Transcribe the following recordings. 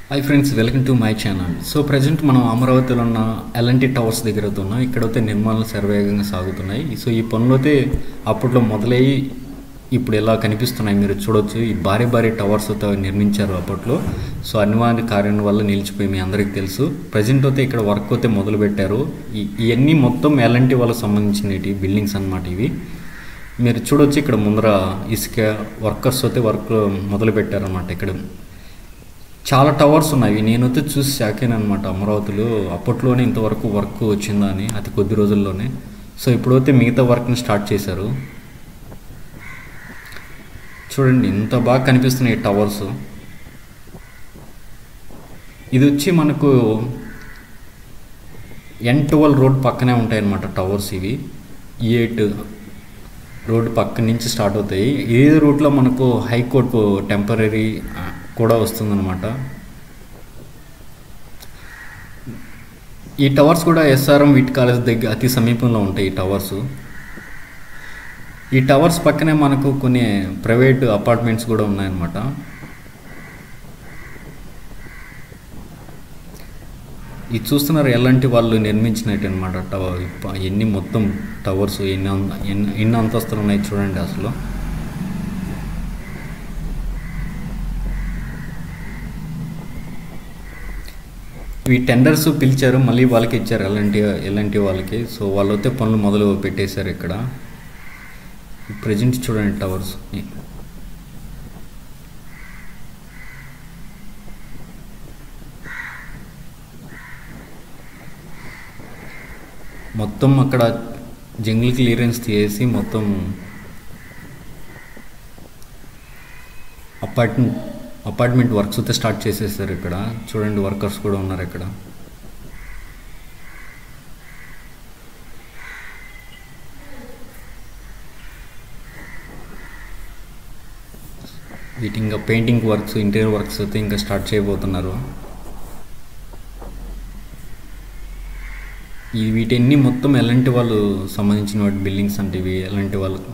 Hi friends, welcome to my channel. So present మనం అమరావతిలో ఉన్న ఎల్ఎన్టీ టవర్స్ దగ్గర ఉన్నాం. ఇక్కడైతే నిర్మాణాలు శరవేగంగా సాగుతున్నాయి. సో ఈ పనులు అయితే అప్పట్లో మొదలయ్యి ఇప్పుడు ఎలా కనిపిస్తున్నాయి మీరు చూడొచ్చు. ఈ భారీ భారీ టవర్స్ అయితే నిర్మించారు అప్పట్లో. సో అనివార్య కార్యం వల్ల నిలిచిపోయి మీ అందరికీ తెలుసు. ప్రజెంట్ అయితే ఇక్కడ వర్క్ అయితే మొదలు పెట్టారు. ఇవన్నీ మొత్తం ఎల్ఎన్టీ వాళ్ళకి సంబంధించినవి బిల్డింగ్స్ అన్నమాట. ఇవి మీరు చూడొచ్చు. ఇక్కడ ముందర ఇసుక వర్కర్స్ అయితే వర్క్ మొదలు పెట్టారన్నమాట. ఇక్కడ చాలా టవర్స్ ఉన్నాయి. నేనైతే చూసి శాఖేనమాట. అమరావతిలో అప్పట్లోనే ఇంతవరకు వర్క్ వచ్చిందా అని, అతి కొద్ది రోజుల్లోనే. సో ఇప్పుడైతే మిగతా వర్క్ని స్టార్ట్ చేశారు. చూడండి ఎంత బాగా కనిపిస్తున్నాయి టవర్స్. ఇది వచ్చి మనకు N12 రోడ్ పక్కనే ఉంటాయన్నమాట టవర్స్. ఇవి E8 రోడ్ పక్క నుంచి స్టార్ట్ అవుతాయి. ఇదే రూట్లో మనకు హైకోర్టు టెంపరీ కూడా వస్తుందన్నమాట. ఈ టవర్స్ కూడా SRM వీట్ కాలేజ్ దగ్గర అతి సమీపంలో ఉంటాయి ఈ టవర్స్. ఈ టవర్స్ పక్కనే మనకు కొన్ని ప్రైవేట్ అపార్ట్మెంట్స్ కూడా ఉన్నాయన్నమాట. ఇది చూస్తున్నారు ఎలాంటి వాళ్ళు నిర్మించినట్టు అనమాట. ఎన్ని మొత్తం టవర్స్ ఎన్ని అంతస్తులు ఉన్నాయి చూడండి. అసలు ఈ టెండర్స్ పిలిచారు, మళ్ళీ వాళ్ళకి ఇచ్చారు ఎలాంటి వాళ్ళకి. సో వాళ్ళైతే పనులు మొదలు పెట్టేశారు. ఇక్కడ ప్రజెంట్ చూడండి టవర్స్ మొత్తం. అక్కడ జంగిల్ క్లియరెన్స్ తీసేసి మొత్తం అపార్ట్మెంట్ వర్క్స్ అయితే స్టార్ట్ చేసేసారు. ఇక్కడ చూడండి వర్కర్స్ కూడా ఉన్నారు ఇక్కడ. వీటి ఇంకా పెయింటింగ్ వర్క్స్, ఇంటీరియర్ వర్క్స్ అయితే ఇంకా స్టార్ట్ చేయబోతున్నారు. వీటన్ని మొత్తం ఎలాంటి వాళ్ళు సంబంధించిన వాటి బిల్డింగ్స్ అంటే ఇవి ఎలాంటి వాళ్ళకు.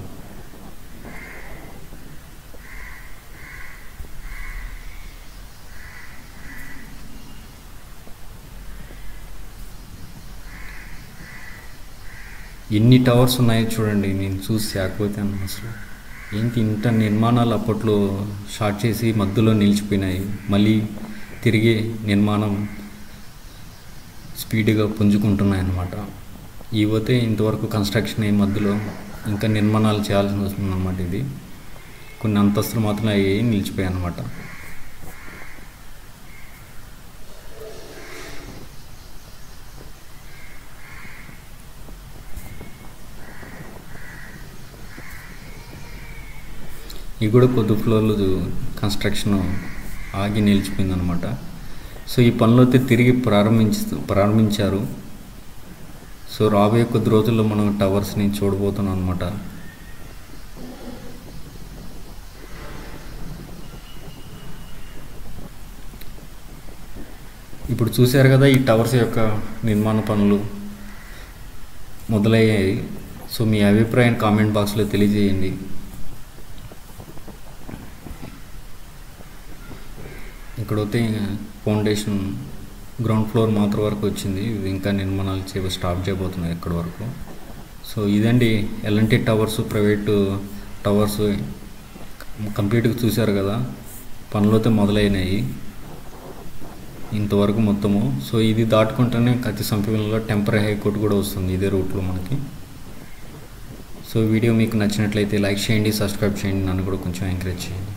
ఎన్ని టవర్స్ ఉన్నాయో చూడండి. నేను చూసి శాకపోతాను అసలు. ఏంటి ఇంత నిర్మాణాలు అప్పట్లో స్టార్ట్ చేసి మధ్యలో నిలిచిపోయినాయి. మళ్ళీ తిరిగి నిర్మాణం స్పీడ్గా పుంజుకుంటున్నాయి అన్నమాట. ఇవైతే ఇంతవరకు కన్స్ట్రక్షన్ అయ్యే మధ్యలో ఇంకా నిర్మాణాలు చేయాల్సి వస్తుందన్నమాట. ఇది కొన్ని అంతస్తులు మాత్రం అవి నిలిచిపోయాయి అన్నమాట. ఇవి కూడా కొద్ది ఫ్లోర్లు కన్స్ట్రక్షన్ ఆగి నిలిచిపోయిందనమాట. సో ఈ పనులు అయితే తిరిగి ప్రారంభించారు. సో రాబోయే కొద్ది రోజుల్లో మనం టవర్స్ని చూడబోతున్నాం అనమాట. ఇప్పుడు చూశారు కదా ఈ టవర్స్ యొక్క నిర్మాణ పనులు మొదలయ్యాయి. సో మీ అభిప్రాయం కామెంట్ బాక్స్లో తెలియజేయండి. ఇక్కడైతే ఫౌండేషన్ గ్రౌండ్ ఫ్లోర్ మాత్రం వరకు వచ్చింది. ఇది ఇంకా నిర్మాణాలు స్టార్ట్ చేయబోతున్నాయి ఇక్కడ వరకు. సో ఇదండి ఎల్ఎన్టీ టవర్స్, ప్రైవేటు టవర్స్ కంప్లీట్గా చూశారు కదా. పనులు అయితే మొదలైనాయి ఇంతవరకు మొత్తము. సో ఇది దాటుకుంటేనే అతి సమీపంలో టెంపరీ హైకోర్టు కూడా వస్తుంది ఇదే రూట్లో మనకి. సో వీడియో మీకు నచ్చినట్లయితే లైక్ చేయండి, సబ్స్క్రైబ్ చేయండి, నన్ను కూడా కొంచెం ఎంకరేజ్ చేయండి.